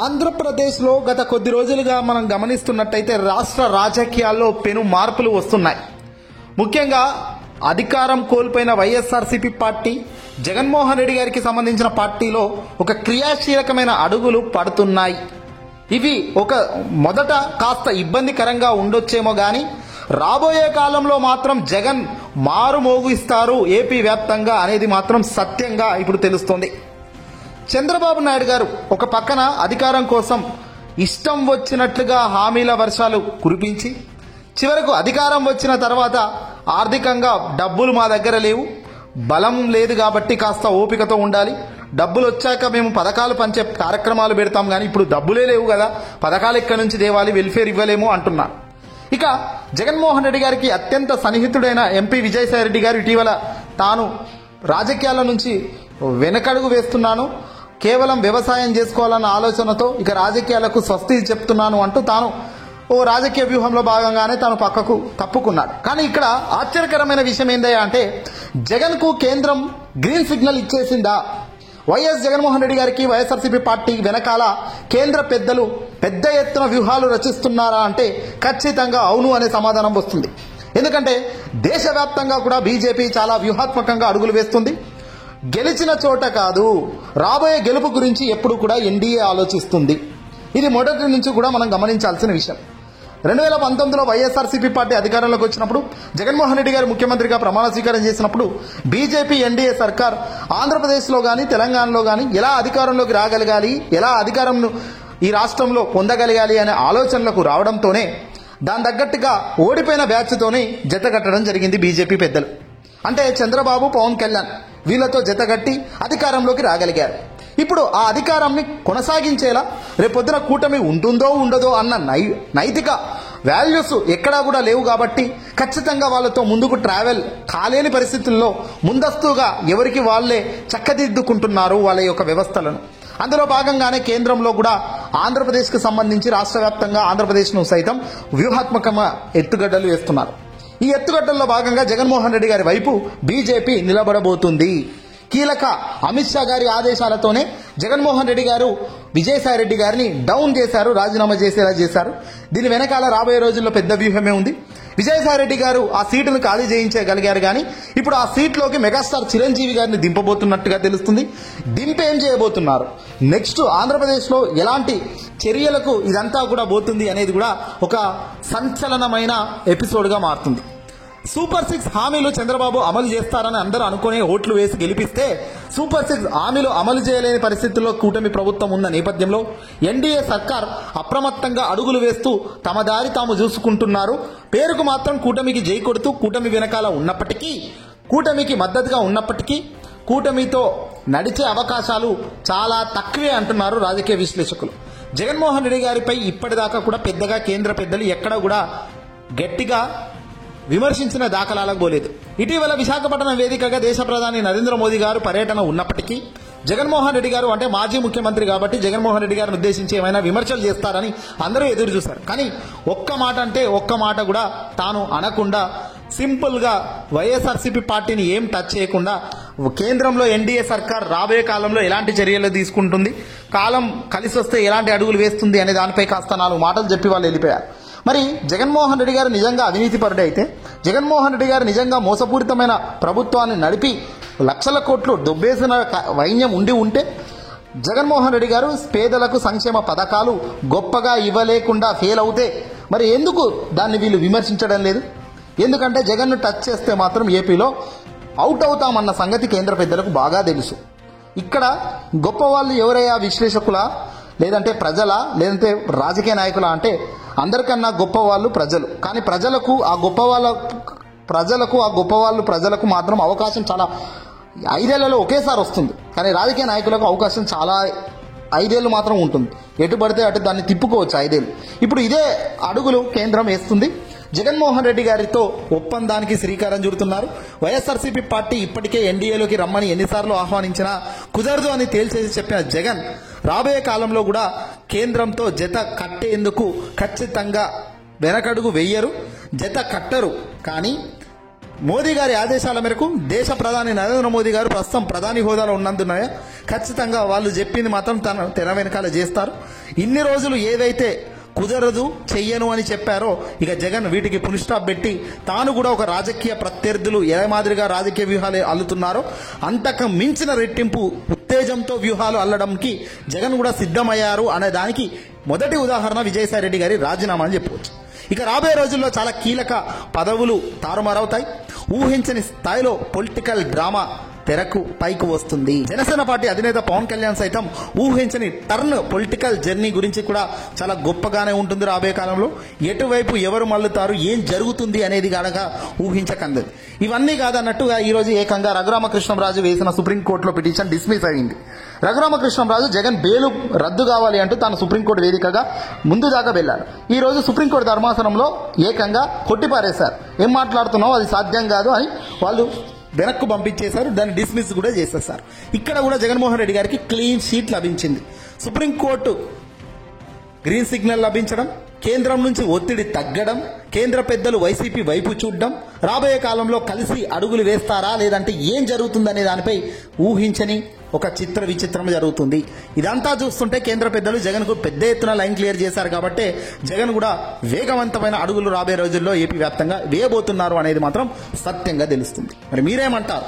ఆంధ్రప్రదేశ్లో గత కొద్ది రోజులుగా మనం గమనిస్తున్నట్టయితే రాష్ట్ర రాజకీయాల్లో పెను మార్పులు వస్తున్నాయి. ముఖ్యంగా అధికారం కోల్పోయిన వైఎస్ఆర్సీపీ పార్టీ, జగన్మోహన్ రెడ్డి గారికి సంబంధించిన పార్టీలో ఒక క్రియాశీలకమైన అడుగులు పడుతున్నాయి. ఇవి మొదట కాస్త ఇబ్బందికరంగా ఉండొచ్చేమో కానీ రాబోయే కాలంలో మాత్రం జగన్ మారుమోగిస్తారు ఏపీ వ్యాప్తంగా అనేది మాత్రం సత్యంగా ఇప్పుడు తెలుస్తోంది. చంద్రబాబు నాయుడు గారు ఒక పక్కన అధికారం కోసం ఇష్టం వచ్చినట్లుగా హామీల వర్షాలు కురిపించి చివరకు అధికారం వచ్చిన తర్వాత ఆర్థికంగా డబ్బులు మా దగ్గర లేవు, బలం లేదు కాబట్టి కాస్త ఓపికతో ఉండాలి, డబ్బులు వచ్చాక మేము పథకాలు పంచే కార్యక్రమాలు పెడతాం కానీ ఇప్పుడు డబ్బులే లేవు కదా, పథకాలు ఎక్కడి నుంచి తేవాలి, వెల్ఫేర్ ఇవ్వలేము అంటున్నారు. ఇక జగన్మోహన్ రెడ్డి గారికి అత్యంత సన్నిహితుడైన ఎంపీ విజయసాయి రెడ్డి గారు ఇటీవల తాను రాజకీయాల నుంచి వెనకడుగు వేస్తున్నాను, కేవలం వ్యవసాయం చేసుకోవాలన్న ఆలోచనతో ఇక రాజకీయాలకు స్వస్తి చెప్తున్నాను అంటూ తాను రాజకీయ వ్యూహంలో భాగంగానే తాను పక్కకు తప్పుకున్నాడు. కానీ ఇక్కడ ఆశ్చర్యకరమైన విషయం ఏందయ్యా అంటే జగన్కు కేంద్రం గ్రీన్ సిగ్నల్ ఇచ్చేసిందా? వైఎస్ జగన్మోహన్ రెడ్డి గారికి వైఎస్ఆర్సీపీ పార్టీ వెనకాల కేంద్ర పెద్దలు పెద్ద ఎత్తున వ్యూహాలు రచిస్తున్నారా అంటే ఖచ్చితంగా అవును అనే సమాధానం వస్తుంది. ఎందుకంటే దేశవ్యాప్తంగా కూడా బీజేపీ చాలా వ్యూహాత్మకంగా అడుగులు వేస్తుంది. గెలిచిన చోట కాదు, రాబోయే గెలుపు గురించి ఎప్పుడు కూడా ఎన్డీఏ ఆలోచిస్తుంది. ఇది మొదటి నుంచి కూడా మనం గమనించాల్సిన విషయం. 2019లో వైఎస్ఆర్సీపీ పార్టీ అధికారంలోకి వచ్చినప్పుడు జగన్మోహన్ రెడ్డి గారు ముఖ్యమంత్రిగా ప్రమాణ స్వీకారం చేసినప్పుడు బీజేపీ ఎన్డీఏ సర్కార్ ఆంధ్రప్రదేశ్లో కానీ తెలంగాణలో కానీ ఎలా అధికారంలోకి రాగలగాలి, ఎలా అధికారంను ఈ రాష్ట్రంలో పొందగలగాలి అనే ఆలోచనలకు రావడంతోనే దాని తగ్గట్టుగా ఓడిపోయిన బ్యాచ్తోనే జతకట్టడం జరిగింది బీజేపీ పెద్దలు. అంటే చంద్రబాబు, పవన్ కళ్యాణ్ వీళ్ళతో జతగట్టి అధికారంలోకి రాగలిగారు. ఇప్పుడు ఆ అధికారాన్ని కొనసాగించేలా రేపొద్దున కూటమి ఉంటుందో ఉండదో అన్న నైతిక వాల్యూస్ ఎక్కడా కూడా లేవు కాబట్టి ఖచ్చితంగా వాళ్ళతో ముందుకు ట్రావెల్ కాలేని పరిస్థితుల్లో ముందస్తుగా ఎవరికి వాళ్ళే చక్కదిద్దుకుంటున్నారు వాళ్ళ యొక్క వ్యవస్థలను. అందులో భాగంగానే కేంద్రంలో కూడా ఆంధ్రప్రదేశ్కి సంబంధించి రాష్ట్ర వ్యాప్తంగా ఆంధ్రప్రదేశ్ను సైతం వ్యూహాత్మకంగా ఎత్తుగడ్డలు వేస్తున్నారు. ఈ ఎత్తుగడ్డల్లో భాగంగా జగన్మోహన్ రెడ్డి గారి వైపు బీజేపీ నిలబడబోతుంది. కీలక అమిత్ షా గారి ఆదేశాలతోనే జగన్మోహన్ రెడ్డి గారు విజయసాయి రెడ్డి గారిని డౌన్ చేశారు, రాజీనామా చేసేలా చేశారు. దీని వెనకాల రాబోయే రోజుల్లో పెద్ద వ్యూహమే ఉంది. విజయసాయి రెడ్డి గారు ఆ సీటును ఖాళీ చేయించగలిగారు కానీ ఇప్పుడు ఆ సీట్లోకి మెగాస్టార్ చిరంజీవి గారిని దింపబోతున్నట్టుగా తెలుస్తుంది. దింపేం చేయబోతున్నారు, నెక్స్ట్ ఆంధ్రప్రదేశ్లో ఎలాంటి చర్యలకు ఇదంతా కూడా పోతుంది అనేది కూడా ఒక సంచలనమైన ఎపిసోడ్గా మారుతుంది. సూపర్ 6 హామీలు చంద్రబాబు అమలు చేస్తారని అందరూ అనుకునే ఓట్లు వేసి గెలిపిస్తే సూపర్ 6 హామీలు అమలు చేయలేని పరిస్థితుల్లో కూటమి ప్రభుత్వం ఉన్న నేపథ్యంలో ఎన్డీఏ సర్కార్ అప్రమత్తంగా అడుగులు వేస్తూ తమ దారి తాము చూసుకుంటున్నారు. పేరుకు మాత్రం కూటమికి జై కొడుతూ కూటమి వెనకాల ఉన్నప్పటికీ, కూటమికి మద్దతుగా ఉన్నప్పటికీ కూటమితో నడిచే అవకాశాలు చాలా తక్కువే అంటున్నారు రాజకీయ విశ్లేషకులు. జగన్మోహన్ రెడ్డి గారిపై ఇప్పటిదాకా కూడా పెద్దగా కేంద్ర పెద్దలు ఎక్కడా కూడా గట్టిగా విమర్శించిన దాఖలాలకు పోలేదు. ఇటీవల విశాఖపట్నం వేదికగా దేశ ప్రధాని నరేంద్ర మోదీ గారు పర్యటన ఉన్నప్పటికీ జగన్మోహన్ రెడ్డి గారు అంటే మాజీ ముఖ్యమంత్రి కాబట్టి జగన్మోహన్ రెడ్డి గారిని ఉద్దేశించి ఏమైనా విమర్శలు చేస్తారని అందరూ ఎదురు చూశారు. కానీ ఒక్క మాట అంటే ఒక్క మాట కూడా తాను అనకుండా సింపుల్గా వైఎస్ఆర్సీపీ పార్టీని ఏం టచ్ చేయకుండా కేంద్రంలో ఎన్డీఏ సర్కార్ రాబోయే కాలంలో ఎలాంటి చర్యలు తీసుకుంటుంది, కాలం కలిసి వస్తే ఎలాంటి అడుగులు వేస్తుంది అనే దానిపై కాస్త 4 మాటలు చెప్పి వాళ్ళు వెళ్ళిపోయారు. మరి జగన్మోహన్ రెడ్డి గారు నిజంగా అవినీతిపరుడు అయితే, జగన్మోహన్ రెడ్డి గారు నిజంగా మోసపూరితమైన ప్రభుత్వాన్ని నడిపి లక్షల కోట్లు దొబ్బేసిన వైన్యం ఉంటే జగన్మోహన్ రెడ్డి గారు పేదలకు సంక్షేమ పథకాలు గొప్పగా ఇవ్వలేకుండా ఫెయిల్ అవుతే మరి ఎందుకు దాన్ని వీళ్ళు విమర్శించడం లేదు? ఎందుకంటే జగన్ను టచ్ చేస్తే మాత్రం ఏపీలో అవుట్ అవుతామన్న సంగతి కేంద్ర పెద్దలకు బాగా తెలుసు. ఇక్కడ గొప్ప వాళ్ళు ఎవరయ్యా, విశ్లేషకులా లేదంటే ప్రజలా లేదంటే రాజకీయ నాయకులా అంటే అందరికన్నా గొప్ప వాళ్ళు ప్రజలు. కానీ ప్రజలకు ఆ ప్రజలకు మాత్రం అవకాశం చాలా 5 ఏళ్లలో ఒకేసారి వస్తుంది. కానీ రాజకీయ నాయకులకు అవకాశం చాలా 5 ఏళ్ళు మాత్రం ఉంటుంది. ఎటు పడితే అటు దాన్ని తిప్పుకోవచ్చు 5 ఏళ్ళు. ఇప్పుడు ఇదే అడుగులు కేంద్రం వేస్తుంది. జగన్మోహన్ రెడ్డి గారితో ఒప్పందానికి శ్రీకారం చుడుతున్నారు. వైఎస్ఆర్సీపీ పార్టీ ఇప్పటికే ఎన్డీఏలోకి రమ్మని ఎన్నిసార్లు ఆహ్వానించినా కుదరదు అని తేల్చేసి చెప్పిన జగన్ రాబోయే కాలంలో కూడా కేంద్రంతో జత కట్టేందుకు ఖచ్చితంగా వెనకడుగు వెయ్యరు, జత కట్టరు. కానీ మోదీ గారి ఆదేశాల మేరకు దేశ ప్రధాని నరేంద్ర మోదీ గారు ప్రస్తుతం ప్రధాని హోదాలో ఉన్నందున ఖచ్చితంగా వాళ్ళు చెప్పింది మాత్రం తెర వెనకాల చేస్తారు. ఇన్ని రోజులు ఏదైతే కుదరదు చెయ్యను అని చెప్పారో ఇక జగన్ వీటికి పులి స్టాప్ పెట్టి తాను కూడా ఒక రాజకీయ ప్రత్యర్థులు ఏ మాదిరిగా రాజకీయ వ్యూహాలు అల్లుతున్నారో అంతకు మించిన రెట్టింపు ఉత్తేజంతో వ్యూహాలు అల్లడానికి జగన్ కూడా సిద్ధమయ్యారు అనే దానికి మొదటి ఉదాహరణ విజయసాయి రెడ్డి గారి రాజీనామా అని చెప్పవచ్చు. ఇక రాబోయే రోజుల్లో చాలా కీలక పదవులు తారుమారవుతాయి. ఊహించని స్థాయిలో పొలిటికల్ డ్రామా తెరకు పైకి వస్తుంది. జనసేన పార్టీ అధినేత పవన్ కళ్యాణ్ సైతం ఊహించని టర్న్ పొలిటికల్ జర్నీ గురించి కూడా చాలా గొప్పగానే ఉంటుంది. రాబోయే కాలంలో ఎటువైపు ఎవరు మల్లుతారు, ఏం జరుగుతుంది అనేది కనుక ఊహించకండి. ఇవన్నీ కాదన్నట్టుగా ఈరోజు ఏకంగా రఘురామకృష్ణంరాజు వేసిన సుప్రీంకోర్టులో పిటిషన్ డిస్మిస్ అయింది. రఘురామకృష్ణంరాజు జగన్ బెయిలు రద్దు కావాలి అంటూ తాను సుప్రీంకోర్టు వేదికగా ముందు దాకా వెళ్లారు. ఈ రోజు సుప్రీంకోర్టు ధర్మాసనంలో ఏకంగా కొట్టిపారేశారు. ఏం మాట్లాడుతున్నావు, అది సాధ్యం కాదు అని వాళ్ళు వెనక్కు పంపించేశారు. దాన్ని డిస్మిస్ కూడా చేసేశారు. ఇక్కడ కూడా జగన్మోహన్ రెడ్డి గారికి క్లీన్ షీట్ లభించింది. సుప్రీంకోర్టు గ్రీన్ సిగ్నల్ లభించడం, కేంద్రం నుంచి ఒత్తిడి తగ్గడం, కేంద్ర పెద్దలు వైసీపీ వైపు చూడడం, రాబోయే కాలంలో కలిసి అడుగులు వేస్తారా లేదంటే ఏం జరుగుతుందనే దానిపై ఊహించని ఒక చిత్ర విచిత్రం జరుగుతుంది. ఇదంతా చూస్తుంటే కేంద్ర పెద్దలు జగన్ కు పెద్ద ఎత్తున లైన్ క్లియర్ చేశారు కాబట్టి జగన్ కూడా వేగవంతమైన అడుగులు రాబోయే రోజుల్లో ఏపీ వ్యాప్తంగా వేయబోతున్నారు అనేది మాత్రం సత్యంగా తెలుస్తుంది. మరి మీరేమంటారు?